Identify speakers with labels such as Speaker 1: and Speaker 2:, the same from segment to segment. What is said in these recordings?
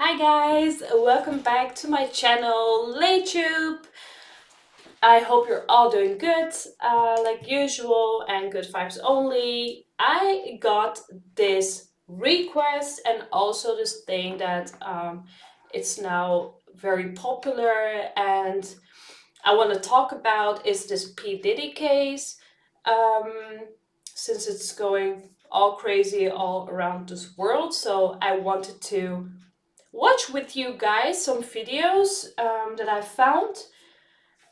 Speaker 1: Hi guys, welcome back to my channel, LayTube. I hope you're all doing good, like usual, and good vibes only. I got this request and also this thing that it's now very popular and I want to talk about is this P. Diddy case. Um, since it's going all crazy all around this world, so I wanted to watch with you guys some videos that I found.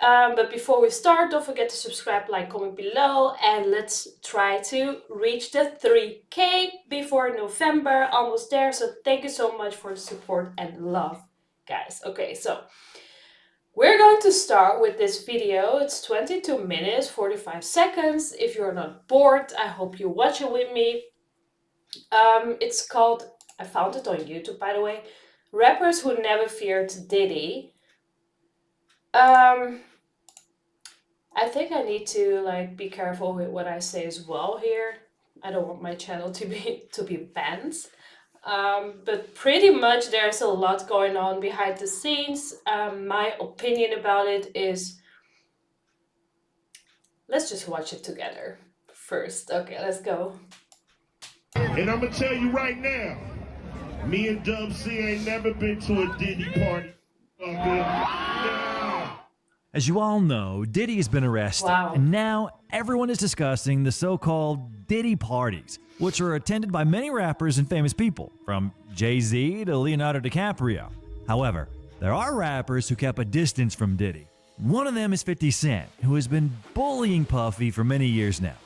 Speaker 1: But before we start, don't forget to subscribe, like, comment below, and let's try to reach the 3K before November. Almost there, so thank you so much for the support and love, guys. Okay, so we're going to start with this video. It's 22 minutes, 45 seconds. If you're not bored, I hope you watch it with me. It's called, I found it on YouTube, by the way, Rappers Who Never Feared Diddy. I think I need to like be careful with what I say as well here. I don't want my channel to be banned. But pretty much there's a lot going on behind the scenes. My opinion about it is, let's just watch it together first. Okay, let's go.
Speaker 2: And I'm gonna tell you right now, me and Dub C ain't never been to a Diddy party. No.
Speaker 3: As you all know, Diddy has been arrested,
Speaker 1: Wow.
Speaker 3: and now everyone is discussing the so-called Diddy parties, which are attended by many rappers and famous people, from Jay-Z to Leonardo DiCaprio. However, there are rappers who kept a distance from Diddy. One of them is 50 Cent, who has been bullying Puffy for many years now.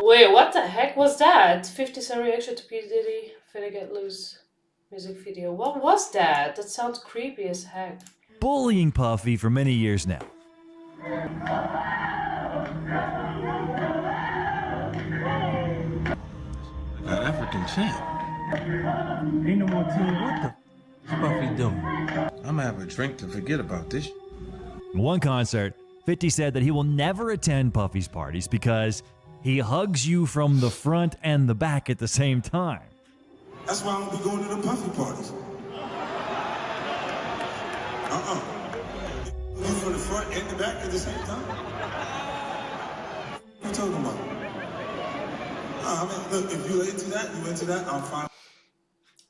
Speaker 1: Wait, what the heck was that? 50 Cent reaction to P. Diddy Finna Get Loose music video. What was that? That sounds creepy as heck.
Speaker 3: Bullying Puffy for many years now.
Speaker 4: African champ. Ain't no more team. What the f Puffy doing? I'm gonna have a drink to forget about this.
Speaker 3: In one concert, 50 said that he will never attend Puffy's parties because he hugs you from the front and the back at the same time.
Speaker 5: That's why I don't be going to the Puffy parties. You from the front and the back at the same time? What you talking about? I mean, look, if you into that, I'm fine.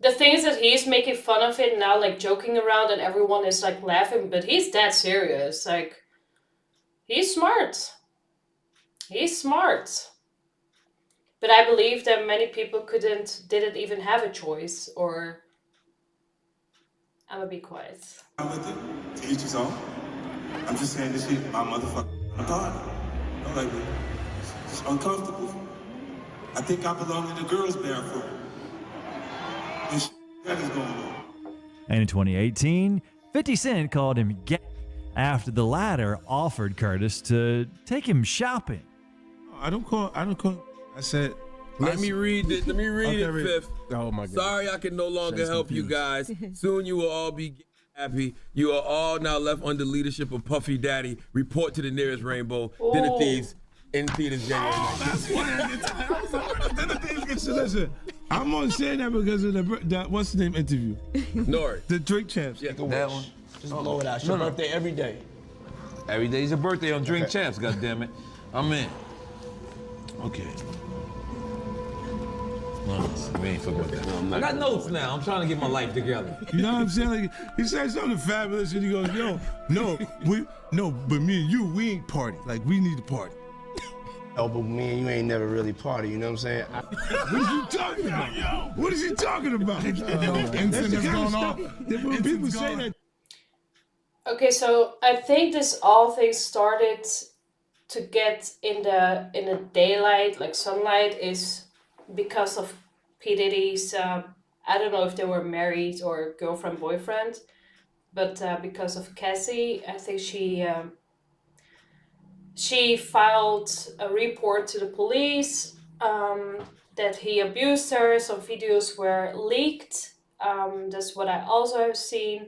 Speaker 1: The thing is that he's making fun of it now, like joking around, and everyone is like laughing, but he's that serious. Like, he's smart. He's smart. But I believe that many people didn't even have a choice, or I'm gonna be quiet.
Speaker 5: I'm with it. To each his own. I'm just saying this shit, my motherfucking party. I'm like, it's uncomfortable. I think I belong in the girls' bathroom. And shit that is going on.
Speaker 3: And in 2018, 50 Cent called him gay after the latter offered Curtis to take him shopping.
Speaker 4: I don't call. I said.
Speaker 6: Let me read it. Let me read
Speaker 4: Okay,
Speaker 6: it, Fifth.
Speaker 4: Oh my God.
Speaker 6: Sorry, I can no longer
Speaker 4: Sounds
Speaker 6: help you guys. Soon you will all be happy. You are all now left under leadership of Puffy Daddy. Report to the nearest rainbow. Dinner
Speaker 1: Ooh.
Speaker 6: Thieves in theaters January 19th.
Speaker 4: That's why. Listen, I'm only saying that because of that what's the name interview,
Speaker 6: Nord.
Speaker 4: the Drink Champs.
Speaker 6: Yeah,
Speaker 7: That one. Just blow it out. It's your birthday every day.
Speaker 8: Every day's your birthday on Drink Champs, goddammit. I'm in.
Speaker 4: Okay.
Speaker 8: We ain't fucking with that. I got notes now. I'm trying to get my life together.
Speaker 4: You know what I'm saying? Like, he said something fabulous, and he goes, "Yo, but me and you, we ain't party. Like, we need to party."
Speaker 7: Oh, but me and you ain't never really party, you know what I'm saying?
Speaker 4: What is he talking about? What is he talking about? That's the kind of stuff that when people say that.
Speaker 1: Okay, so I think this all things started to get in the daylight, like sunlight, is because of P. Diddy's, I don't know if they were married or girlfriend, boyfriend, but because of Cassie, I think she filed a report to the police that he abused her. Some videos were leaked. That's what I also have seen.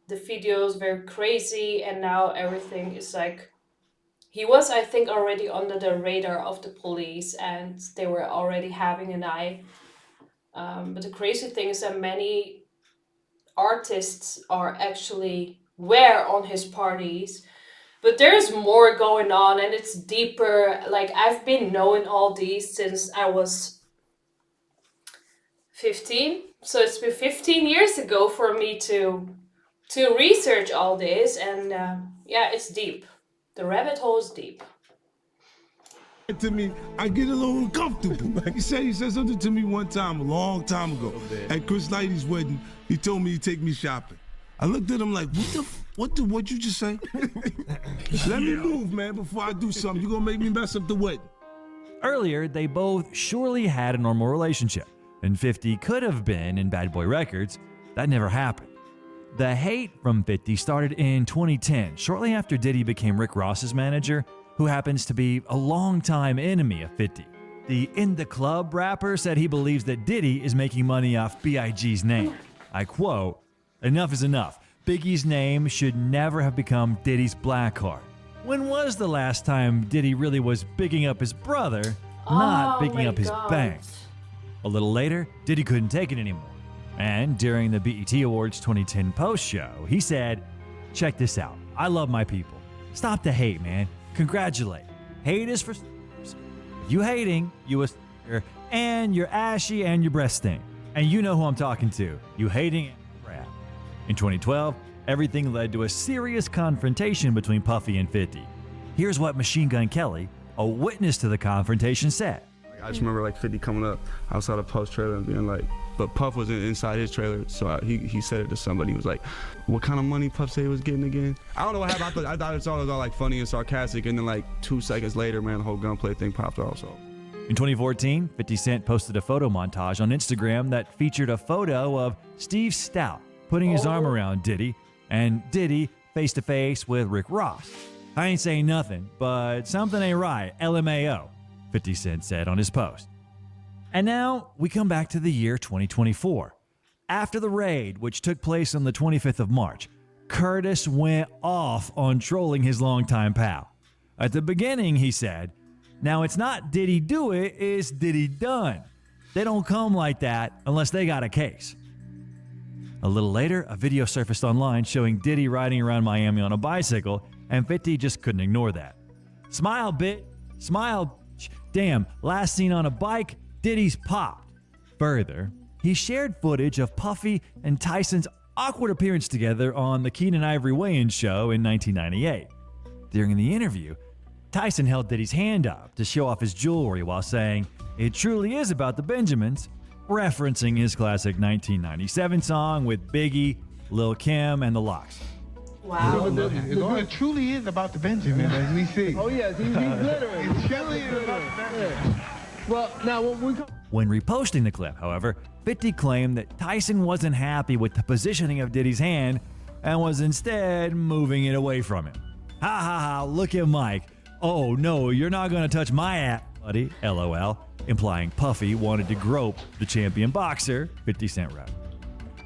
Speaker 1: The videos were crazy, and now everything is like He was, I think, already under the radar of the police, and they were already having an eye. But the crazy thing is that many artists are actually were on his parties. But there's more going on, and it's deeper. Like, I've been knowing all these since I was 15. So it's been 15 years ago for me to research all this, and yeah, it's deep. The rabbit hole is deep.
Speaker 9: To me, I get a little uncomfortable. He said something to me one time, a long time ago, at Chris Lighty's wedding. He told me he'd take me shopping. I looked at him like, what'd you just say? Let me move, man, before I do something. You gonna make me mess up the wedding.
Speaker 3: Earlier, they both surely had a normal relationship, and 50 could have been in Bad Boy Records. That never happened. The hate from 50 started in 2010, shortly after Diddy became Rick Ross's manager, who happens to be a longtime enemy of 50. The In the Club rapper said he believes that Diddy is making money off B.I.G.'s name. I quote, "Enough is enough. Biggie's name should never have become Diddy's black card." When was the last time Diddy really was bigging up his brother, not bigging up his bank? A little later, Diddy couldn't take it anymore. And during the BET Awards 2010 post show, he said, "Check this out. I love my people. Stop the hate, man. Congratulate. Hate is for s***ers. You hating, you a s***er, and you're ashy and your breast stink. And you know who I'm talking to. You hating and crap." In 2012, everything led to a serious confrontation between Puffy and 50. Here's what Machine Gun Kelly, a witness to the confrontation, said.
Speaker 7: I just remember like 50 coming up outside the Puff's trailer and being like, but Puff was inside his trailer, so he said it to somebody. He was like, "What kind of money Puff said he was getting again?" I don't know what happened. I thought it was all like funny and sarcastic, and then like 2 seconds later, man, the whole gunplay thing popped off. So.
Speaker 3: In 2014, 50 Cent posted a photo montage on Instagram that featured a photo of Steve Stout putting his arm around Diddy, and Diddy face to face with Rick Ross. "I ain't saying nothing, but something ain't right, LMAO," 50 Cent said on his post. And now we come back to the year 2024. After the raid, which took place on the 25th of March, Curtis went off on trolling his longtime pal. At the beginning, he said, "Now it's not Diddy do it, it's Diddy done. They don't come like that unless they got a case." A little later, a video surfaced online showing Diddy riding around Miami on a bicycle, and 50 just couldn't ignore that. "Smile, bit. Smile. Damn, last seen on a bike, Diddy's popped." Further, he shared footage of Puffy and Tyson's awkward appearance together on the Keenan Ivory Wayans show in 1998. During the interview, Tyson held Diddy's hand up to show off his jewelry while saying, "It truly is about the Benjamins," referencing his classic 1997 song with Biggie, Lil' Kim, and the Lox.
Speaker 1: Wow.
Speaker 10: It truly is about the Benjamins, as we see. Oh, yes, he's glittering. It truly is about the Benjamins. Well, now,
Speaker 3: When reposting the clip, however, 50 claimed that Tyson wasn't happy with the positioning of Diddy's hand and was instead moving it away from him. "Ha ha ha, look at Mike. Oh no, you're not gonna touch my ass, buddy, LOL," implying Puffy wanted to grope the champion boxer, 50 Cent wrote.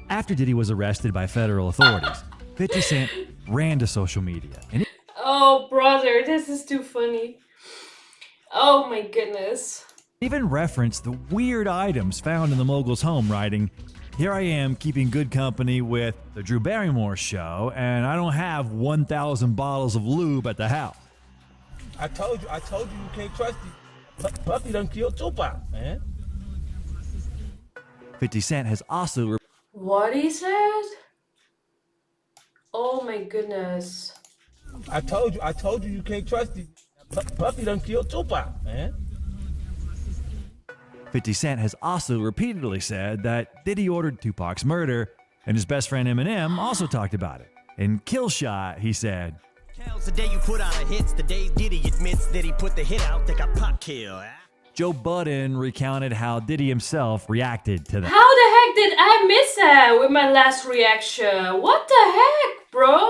Speaker 3: After Diddy was arrested by federal authorities, 50 Cent ran to social media and
Speaker 1: Oh, brother, this is too funny. Oh my goodness.
Speaker 3: even referenced the weird items found in the mogul's home, writing, "Here I am keeping good company with the Drew Barrymore show, and I don't have 1,000 bottles of lube at the house."
Speaker 4: I told you you can't trust him. Puffy done killed Tupac, man.
Speaker 3: 50 Cent has also
Speaker 1: What he said? Oh my goodness.
Speaker 4: I told you you can't trust him. Puffy done killed Tupac, man.
Speaker 3: 50 Cent has also repeatedly said that Diddy ordered Tupac's murder, and his best friend Eminem also talked about it. In Kill Shot, he said,
Speaker 11: "The day you put out a hits, the day Diddy admits that he put the hit out, they got pop kill."
Speaker 3: Joe Budden recounted how Diddy himself reacted to that.
Speaker 1: How the heck did I miss that with my last reaction? What the heck, bro?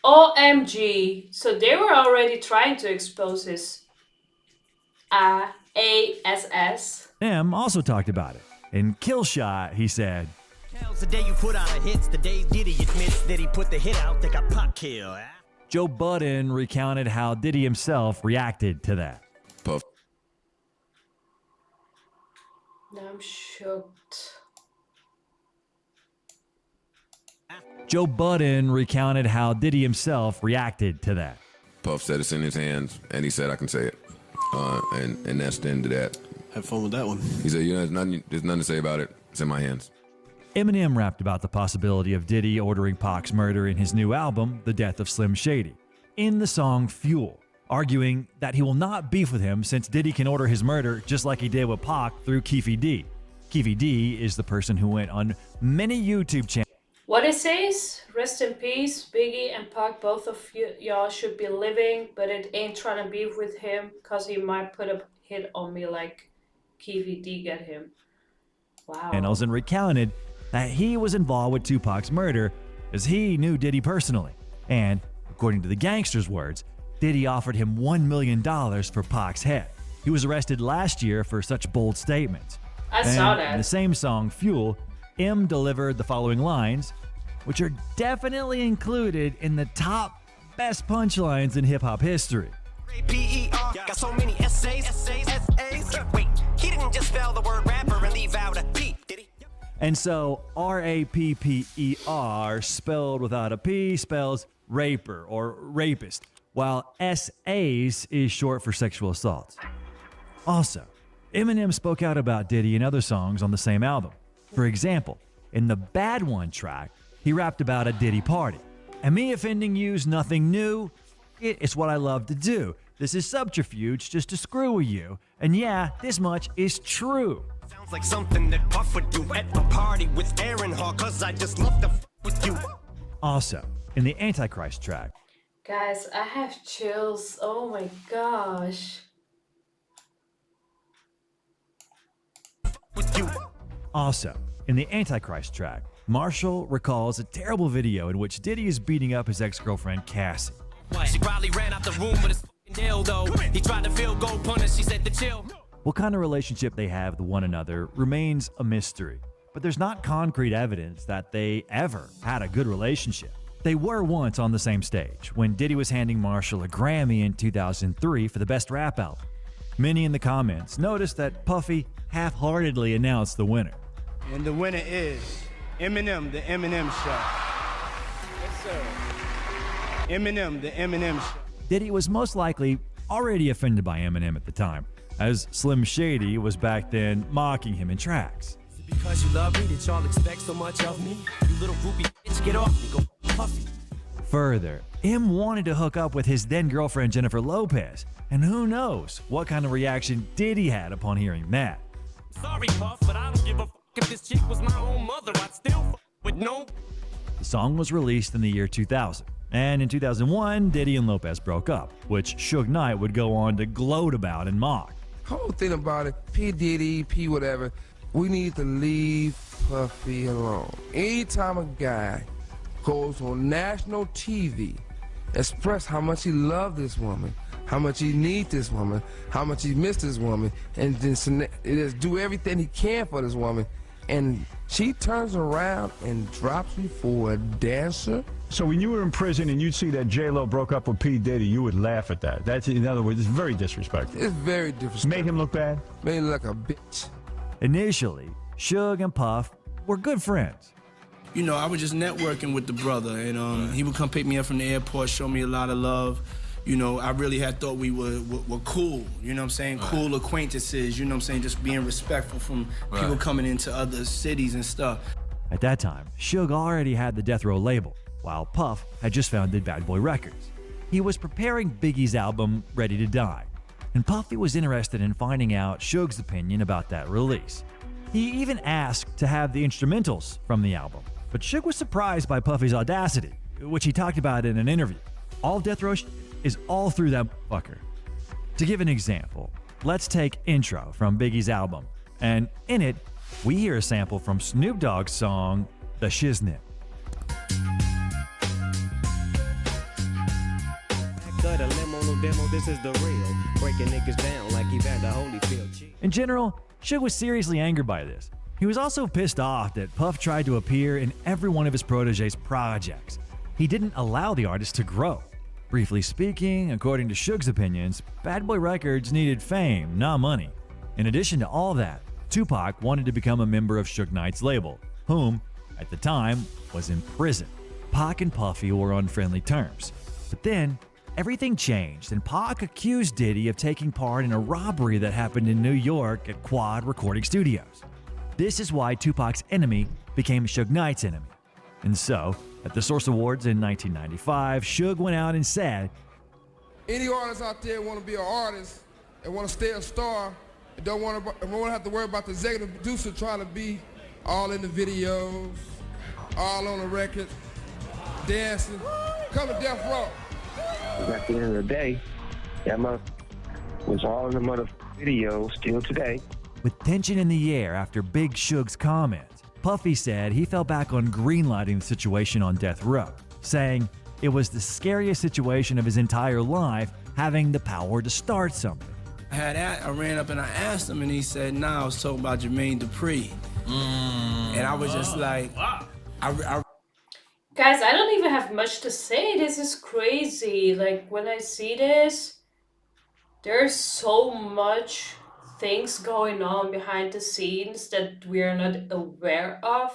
Speaker 1: OMG. So they were already trying to expose his ASS.
Speaker 3: Eminem also talked about it. In Kill Shot, he said,
Speaker 11: "The day you put out a hits, the day Diddy admits that he put the hit out, they got pop kill."
Speaker 3: Joe Budden recounted how Diddy himself reacted to that.
Speaker 6: Puff.
Speaker 1: Now I'm shocked.
Speaker 3: Joe Budden recounted how Diddy himself reacted to that.
Speaker 6: Puff said it's in his hands, and he said I can say it. And that's the end of that.
Speaker 12: Have fun with that one.
Speaker 6: He said, there's nothing to say about it. It's in my hands.
Speaker 3: Eminem rapped about the possibility of Diddy ordering Pac's murder in his new album, The Death of Slim Shady, in the song Fuel, arguing that he will not beef with him since Diddy can order his murder just like he did with Pac through Keefy D. Keefy D is the person who went on many YouTube channels.
Speaker 1: What it says, rest in peace, Biggie and Pac, both of y'all should be living, but it ain't trying to beef with him because he might put a hit on me like Keefy D get him. Wow.
Speaker 3: And recounted that he was involved with Tupac's murder as he knew Diddy personally. And according to the gangster's words, Diddy offered him $1 million for Pac's head. He was arrested last year for such bold statements.
Speaker 1: I saw that.
Speaker 3: In the same song, Fuel, M delivered the following lines, which are definitely included in the top best punchlines in hip-hop history.
Speaker 11: P-E-R, got so many essays. Wait, he didn't just spell the word rapper and leave out a P, did he?
Speaker 3: And so R-A-P-P-E-R, spelled without a P, spells raper or rapist, while S-A's is short for sexual assault. Also, Eminem spoke out about Diddy in other songs on the same album. For example, in the Bad One track, he rapped about a Diddy party. And me offending you's nothing new. It's what I love to do. This is subterfuge just to screw with you. And yeah, this much is true.
Speaker 11: Sounds like something that Puff would do at the party with Aaron Hall, cause I just love to with you.
Speaker 3: Also, in the Antichrist track.
Speaker 1: Guys, I have chills. Oh my gosh.
Speaker 11: With you.
Speaker 3: Also, in the Antichrist track, Marshall recalls a terrible video in which Diddy is beating up his ex-girlfriend Cassie.
Speaker 11: She probably ran out the room with his dildo. He tried to field goal punish, she said to chill.
Speaker 3: What kind of relationship they have with one another remains a mystery, but there's not concrete evidence that they ever had a good relationship. They were once on the same stage when Diddy was handing Marshall a Grammy in 2003 for the Best Rap Album. Many in the comments noticed that Puffy half-heartedly announced the winner.
Speaker 10: And the winner is Eminem, the Eminem Show. Yes, sir. Eminem, the Eminem Show.
Speaker 3: Diddy was most likely already offended by Eminem at the time, as Slim Shady was back then mocking him in tracks.
Speaker 11: Because you love me, that y'all expect so much of me? You little groupie bitch, get off me, go Puffy.
Speaker 3: Further, M wanted to hook up with his then-girlfriend Jennifer Lopez, and who knows what kind of reaction Diddy had upon hearing that.
Speaker 11: Sorry, Puff, but I don't give a fuck if this chick was my own mother. I'd still fuck with no.
Speaker 3: The song was released in the year 2000, and in 2001, Diddy and Lopez broke up, which Suge Knight would go on to gloat about and mock.
Speaker 13: Whole thing about it, P. Diddy, P. whatever, we need to leave Puffy alone. Anytime a guy goes on national TV, express how much he loved this woman, how much he needs this woman, how much he missed this woman, and then just do everything he can for this woman, and she turns around and drops you for a dancer.
Speaker 14: So when you were in prison and you'd see that J-Lo broke up with P. Diddy, you would laugh at that. That's, in other words, it's very disrespectful.
Speaker 13: It's very disrespectful.
Speaker 14: Made him look bad?
Speaker 13: Made him look like a bitch.
Speaker 3: Initially, Suge and Puff were good friends.
Speaker 10: You know, I was just networking with the brother, and he would come pick me up from the airport, show me a lot of love. You know, I really had thought we were cool, you know what I'm saying? Right. Cool acquaintances, you know what I'm saying? Just being respectful from people coming into other cities and stuff.
Speaker 3: At that time, Suge already had the Death Row label, while Puff had just founded Bad Boy Records. He was preparing Biggie's album, Ready to Die, and Puffy was interested in finding out Suge's opinion about that release. He even asked to have the instrumentals from the album, but Suge was surprised by Puffy's audacity, which he talked about in an interview. All Death Row is all through that fucker. To give an example, let's take Intro from Biggie's album, and in it, we hear a sample from Snoop Dogg's song, The Shiznit. In general, Suge was seriously angered by this. He was also pissed off that Puff tried to appear in every one of his protege's projects. He didn't allow the artist to grow. Briefly speaking, according to Suge's opinions, Bad Boy Records needed fame, not money. In addition to all that, Tupac wanted to become a member of Suge Knight's label, whom, at the time, was in prison. Pac and Puffy were on friendly terms. But then, everything changed, and Pac accused Diddy of taking part in a robbery that happened in New York at Quad Recording Studios. This is why Tupac's enemy became Suge Knight's enemy. And so, at the Source Awards in 1995, Suge went out and said,
Speaker 13: Any artists out there want to be an artist and want to stay a star and don't want to have to worry about the executive producer trying to be all in the videos, all on the record, dancing, come to Death Row.
Speaker 12: At the end of the day, that mother was all in the mother video still today.
Speaker 3: With tension in the air after Big Suge's comments, Puffy said he fell back on greenlighting the situation on Death Row, saying it was the scariest situation of his entire life, having the power to start something.
Speaker 10: I ran up and I asked him, and he said, "Nah, I was talking about Jermaine Dupri." And I was just like,
Speaker 1: Guys, I don't even have much to say. This is crazy. Like, when I see this, there's so much things going on behind the scenes that we're not aware of.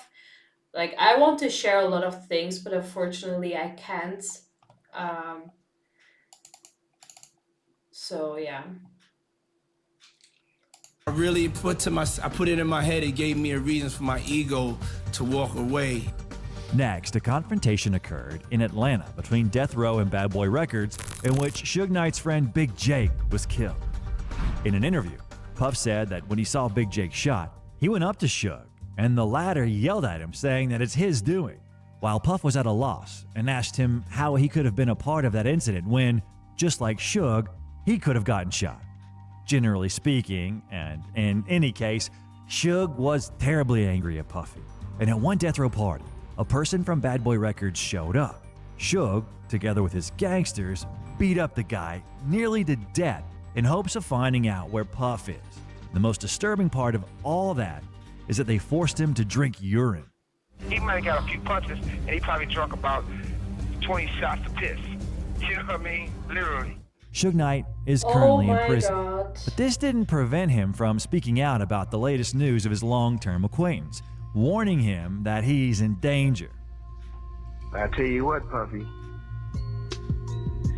Speaker 1: Like, I want to share a lot of things, but unfortunately I can't. So yeah.
Speaker 10: I really put it in my head. It gave me a reason for my ego to walk away.
Speaker 3: Next, a confrontation occurred in Atlanta between Death Row and Bad Boy Records, in which Suge Knight's friend Big Jake was killed. In an interview, Puff said that when he saw Big Jake shot, he went up to Suge, and the latter yelled at him, saying that it's his doing, while Puff was at a loss and asked him how he could have been a part of that incident when, just like Suge, he could have gotten shot. Generally speaking, and in any case, Suge was terribly angry at Puffy, and at one Death Row party, a person from Bad Boy Records showed up. Suge, together with his gangsters, beat up the guy nearly to death in hopes of finding out where Puff is. The most disturbing part of all that is that they forced him to drink urine.
Speaker 12: He might have got a few punches, and he probably drunk about 20 shots of piss. You know what I mean? Literally.
Speaker 3: Suge Knight is currently in prison,
Speaker 1: God.
Speaker 3: but this didn't prevent him from speaking out about the latest news of his long-term acquaintance, warning him that he's in danger.
Speaker 12: I tell you what, Puffy,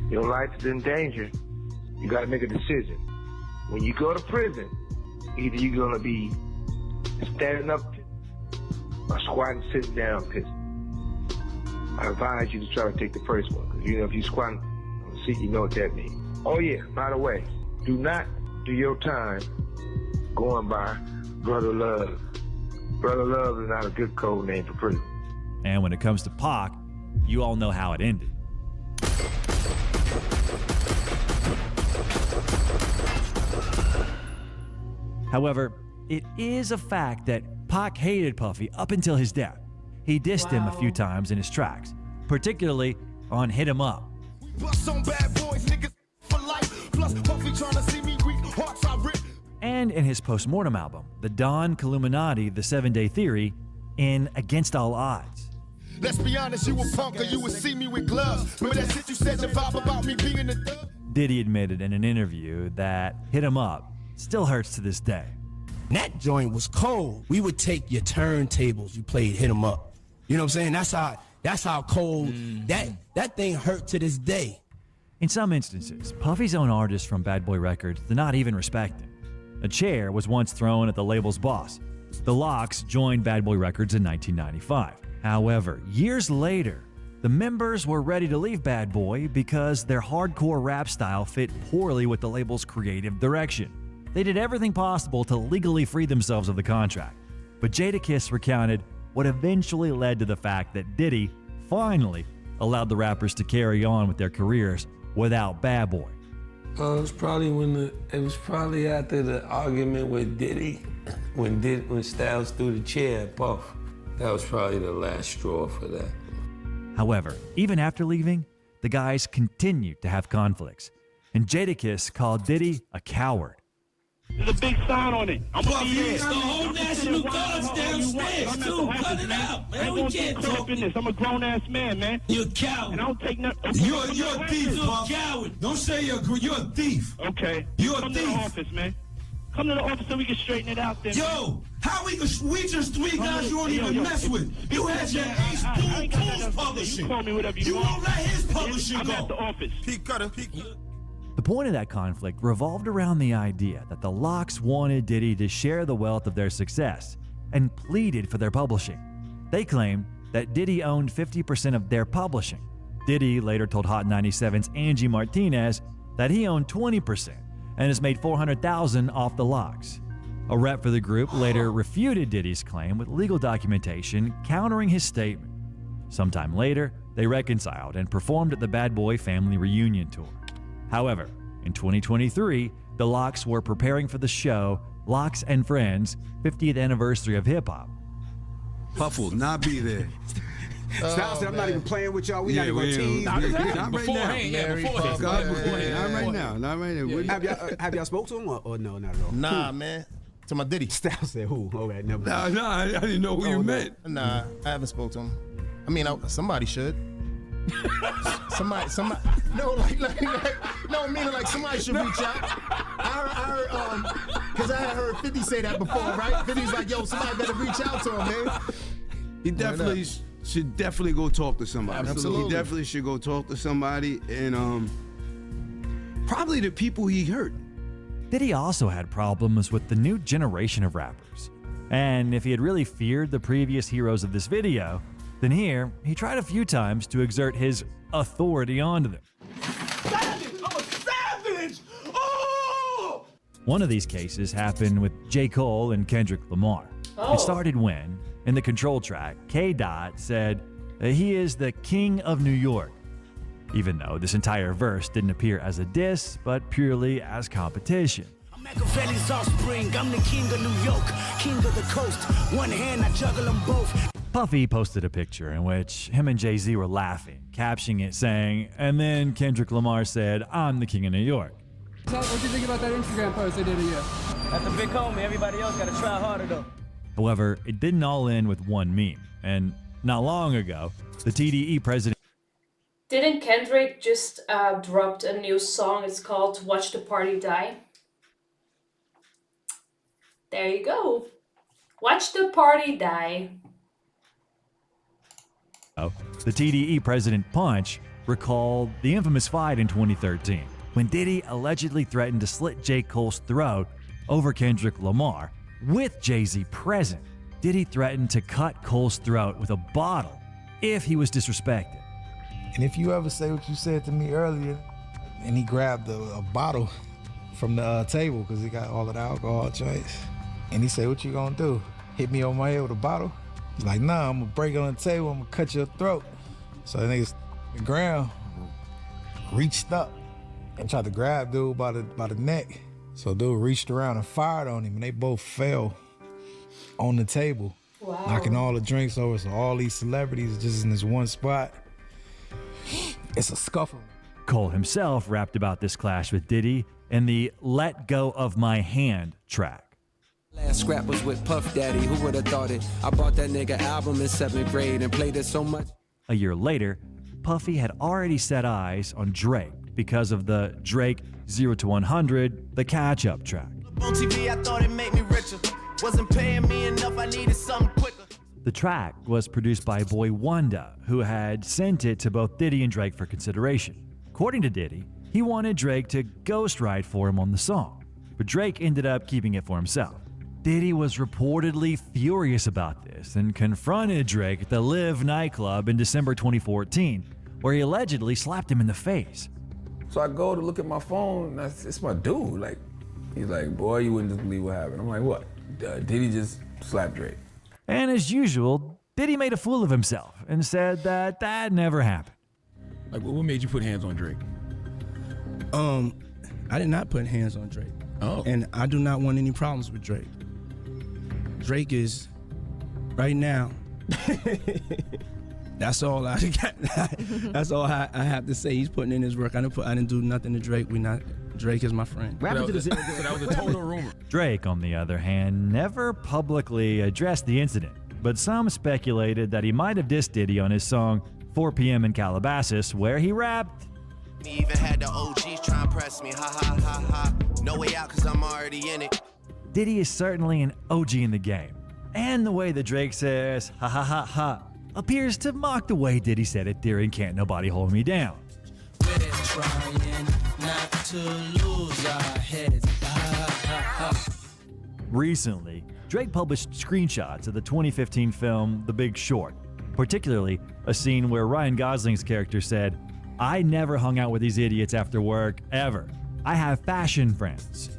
Speaker 12: your life is in danger. You gotta make a decision. When you go to prison, either you're gonna be standing up or squatting, sitting down, pissing. I advise you to try to take the first one, because you know if you squatting on the seat, you know what that means. Oh yeah, by the way, do not do your time going by Brother Love. Brother Love is not a good code name for prison.
Speaker 3: And when it comes to Pac, you all know how it ended. However, it is a fact that Pac hated Puffy up until his death. He dissed him a few times in his tracks, particularly on Hit 'Em Up. And in his postmortem album, the Don Killuminati, The 7-Day Theory, in Against All Odds.
Speaker 15: Let's be honest, you a punk or you would see me with gloves. Remember that shit you said your vibe about me being a thug?
Speaker 3: Diddy admitted in an interview that Hit 'Em Up still hurts to this day.
Speaker 10: That joint was cold. We would take your turntables, you played Hit 'Em Up. You know what I'm saying? That's how cold that thing hurt to this day.
Speaker 3: In some instances, Puffy's own artists from Bad Boy Records did not even respect him. A chair was once thrown at the label's boss. The Lox joined Bad Boy Records in 1995. However, years later, the members were ready to leave Bad Boy because their hardcore rap style fit poorly with the label's creative direction. They did everything possible to legally free themselves of the contract. But Jadakiss recounted what eventually led to the fact that Diddy finally allowed the rappers to carry on with their careers without Bad Boy.
Speaker 16: It was probably after the argument with Diddy, when Styles threw the chair at Puff. That was probably the last straw for that.
Speaker 3: However, even after leaving, the guys continued to have conflicts, and Jadakiss called Diddy a coward.
Speaker 2: There's a big sign on it. I'm gonna be there.
Speaker 16: The whole National Guard's downstairs, too. Cut it out, man. We can't talk
Speaker 2: in this. I'm a grown-ass man, man.
Speaker 16: You're a coward.
Speaker 2: And I don't take nothing.
Speaker 16: You're a thief, you're a coward. Don't say you're a thief.
Speaker 2: Okay.
Speaker 16: You're a
Speaker 2: Come
Speaker 16: thief.
Speaker 2: to the office, man. Come to the office so we can straighten it out then.
Speaker 16: Yo, how we just three guys you don't even mess with. You had your Ace Boone Coons publishing.
Speaker 2: You call me whatever you
Speaker 16: You
Speaker 2: want.
Speaker 16: won't let his publishing
Speaker 2: I'm
Speaker 16: go.
Speaker 2: at the office.
Speaker 16: Peak cutter.
Speaker 3: The point of that conflict revolved around the idea that the Lox wanted Diddy to share the wealth of their success and pleaded for their publishing. They claimed that Diddy owned 50% of their publishing. Diddy later told Hot 97's Angie Martinez that he owned 20% and has made $400,000 off the Lox. A rep for the group later refuted Diddy's claim with legal documentation countering his statement. Sometime later, they reconciled and performed at the Bad Boy Family Reunion Tour. However, in 2023, the Lox were preparing for the show Lox and Friends 50th Anniversary of Hip Hop.
Speaker 17: Puff will not be there. Styles said, I'm not even playing with y'all. We not even a team. Not right now. Not right now. Have y'all spoke to him or no, not at all?
Speaker 15: Nah, man. To my Diddy.
Speaker 17: Styles said who? Okay, never.
Speaker 9: Nah, I didn't know who you meant.
Speaker 15: Nah, I haven't spoke to him. I mean, somebody should. somebody. No, no, meaning like somebody should reach out. I heard, because I had heard 50 say that before, right? 50's like, yo, somebody better reach out to him, man.
Speaker 17: He definitely should go talk to somebody.
Speaker 15: Absolutely.
Speaker 17: He definitely should go talk to somebody, and probably the people he hurt.
Speaker 3: Diddy also had problems with the new generation of rappers. And if he had really feared the previous heroes of this video, then here, he tried a few times to exert his authority onto them.
Speaker 16: Savage! I'm a savage! Oh!
Speaker 3: One of these cases happened with J. Cole and Kendrick Lamar. It started when, in the Control track, K-Dot said that he is the king of New York, even though this entire verse didn't appear as a diss, but purely as competition.
Speaker 18: Machiavelli's offspring, I'm the king of New York, king of the coast. One hand, I juggle them both.
Speaker 3: Puffy posted a picture in which him and Jay-Z were laughing, captioning it saying, and then Kendrick Lamar said, I'm the king of New York.
Speaker 19: So what do you think about that Instagram post they did of you?
Speaker 20: That's a big homie. Everybody else got to try harder, though.
Speaker 3: However, it didn't all end with one meme, and not long ago, the TDE president.
Speaker 1: Didn't Kendrick just dropped a new song? It's called Watch the Party Die. There you go. Watch the party die.
Speaker 3: The TDE president Punch recalled the infamous fight in 2013 when Diddy allegedly threatened to slit J. Cole's throat over Kendrick Lamar with Jay-Z present. Diddy threatened to cut Cole's throat with a bottle if he was disrespected.
Speaker 10: And if you ever say what you said to me earlier, and he grabbed a bottle from the table because he got all of the alcohol joints, and he said, what you gonna do? Hit me on my head with a bottle? He's like, nah, I'm gonna break it on the table, I'm gonna cut your throat. So the niggas the ground reached up and tried to grab dude by the neck. So dude reached around and fired on him, and they both fell on the table, knocking all the drinks over. So all these celebrities just in this one spot. It's a scuffle.
Speaker 3: Cole himself rapped about this clash with Diddy in the Let Go of My Hand track.
Speaker 21: Last scrap was with Puff Daddy, who would have thought it? I bought that nigga album in 7th grade and played it so much.
Speaker 3: A year later, Puffy had already set eyes on Drake because of the Drake 0 to 100, the catch-up track.
Speaker 18: On TV, I thought it made me richer. Wasn't paying me enough, I needed something quicker.
Speaker 3: The track was produced by Boy Wonder, who had sent it to both Diddy and Drake for consideration. According to Diddy, he wanted Drake to ghostwrite for him on the song, but Drake ended up keeping it for himself. Diddy was reportedly furious about this and confronted Drake at the Live nightclub in December 2014, where he allegedly slapped him in the face.
Speaker 16: So I go to look at my phone, and it's my dude. Like, he's like, boy, you wouldn't just believe what happened. I'm like, what? Diddy just slapped Drake.
Speaker 3: And as usual, Diddy made a fool of himself and said that never happened.
Speaker 6: Like, what made you put hands on Drake?
Speaker 10: I did not put hands on Drake.
Speaker 6: Oh.
Speaker 10: And I do not want any problems with Drake. Drake is, right now, that's all I got. That's all I have to say. He's putting in his work. I didn't do nothing to Drake. Drake is my friend.
Speaker 6: So that was a total rumor.
Speaker 3: Drake, on the other hand, never publicly addressed the incident, but some speculated that he might have dissed Diddy on his song 4 p.m. in Calabasas, where he rapped,
Speaker 11: Me even had the OGs try and press me. Ha ha ha ha. No way out cause I'm already in it.
Speaker 3: Diddy is certainly an OG in the game, and the way that Drake says ha ha ha ha appears to mock the way Diddy said it during Can't Nobody Hold Me Down.
Speaker 18: We're trying not to lose our heads.
Speaker 3: Recently, Drake published screenshots of the 2015 film The Big Short, particularly a scene where Ryan Gosling's character said, "I never hung out with these idiots after work, ever. I have fashion friends."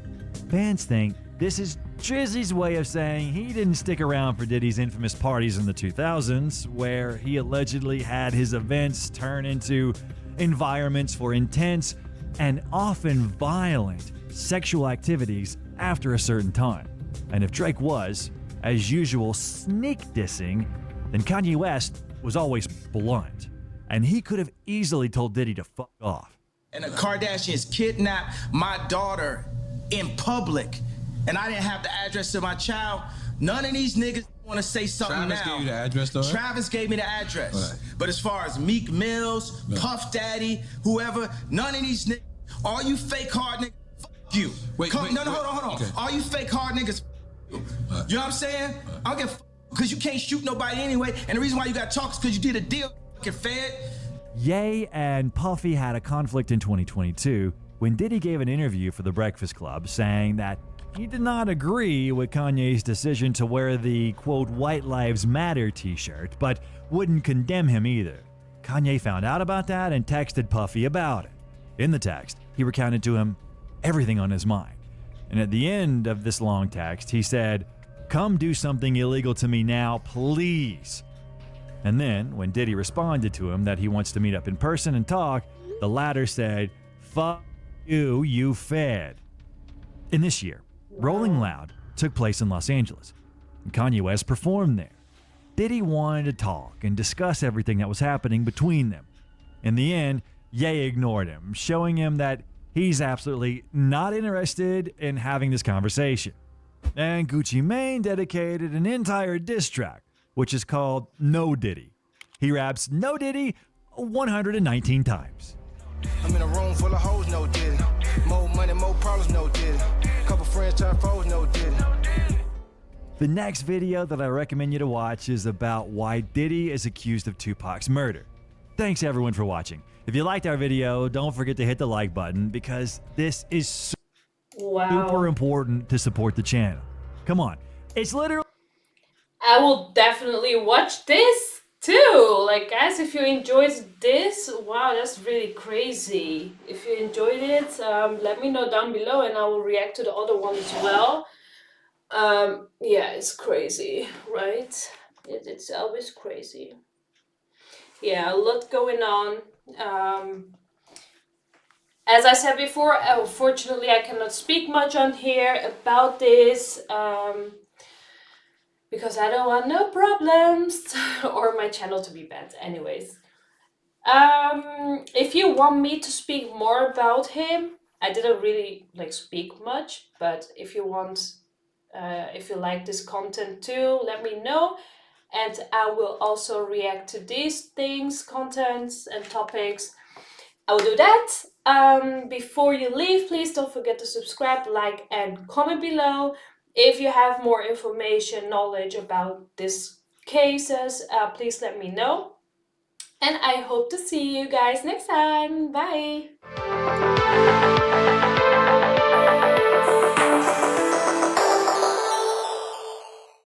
Speaker 3: Fans think this is Drizzy's way of saying he didn't stick around for Diddy's infamous parties in the 2000s, where he allegedly had his events turn into environments for intense and often violent sexual activities after a certain time. And if Drake was, as usual, sneak dissing, then Kanye West was always blunt, and he could have easily told Diddy to fuck off.
Speaker 10: And the Kardashians kidnapped my daughter in public, and I didn't have the address to my child. None of these niggas want to say something
Speaker 4: Travis
Speaker 10: now.
Speaker 4: gave you the address, though, right?
Speaker 10: Travis gave me the address.
Speaker 4: Right.
Speaker 10: But as far as Meek Mills, Puff Daddy, whoever, none of these niggas, all you fake hard niggas, fuck you. Hold on. Okay. All you fake hard niggas, you know what I'm saying? I don't give because you can't shoot nobody anyway, and the reason why you got talk is because you did a deal, fucking fed.
Speaker 3: Ye and Puffy had a conflict in 2022 when Diddy gave an interview for The Breakfast Club saying that he did not agree with Kanye's decision to wear the, quote, White Lives Matter t-shirt, but wouldn't condemn him either. Kanye found out about that and texted Puffy about it. In the text, he recounted to him everything on his mind. And at the end of this long text, he said, "Come do something illegal to me now, please." And then, when Diddy responded to him that he wants to meet up in person and talk, the latter said, "Fuck you, you fed." In this year, Rolling Loud took place in Los Angeles, and Kanye West performed there. Diddy wanted to talk and discuss everything that was happening between them. In the end, Ye ignored him, showing him that he's absolutely not interested in having this conversation. And Gucci Mane dedicated an entire diss track, which is called No Diddy. He raps No Diddy 119 times.
Speaker 10: I'm in a room full of hoes, no Diddy. More money, more problems, no Diddy. Couple friends turn foes, no Diddy.
Speaker 3: The next video that I recommend you to watch is about why Diddy is accused of Tupac's murder. Thanks everyone for watching. If you liked our video, don't forget to hit the like button because this is super important to support the channel. Come on, it's literally...
Speaker 1: I will definitely watch this too. Like, guys, if you enjoyed this, wow, that's really crazy. If you enjoyed it, let me know down below and I will react to the other one as well. Yeah, it's crazy, right? It's always crazy. Yeah, a lot going on. As I said before, unfortunately I cannot speak much on here about this because I don't want no problems or my channel to be banned anyways. If you want me to speak more about him, I didn't really speak much, but if you want, if you like this content too, let me know. And I will also react to these things, contents and topics. I will do that. Before you leave, please don't forget to subscribe, like and comment below. If you have more information, knowledge about these cases, please let me know. And I hope to see you guys next time. Bye.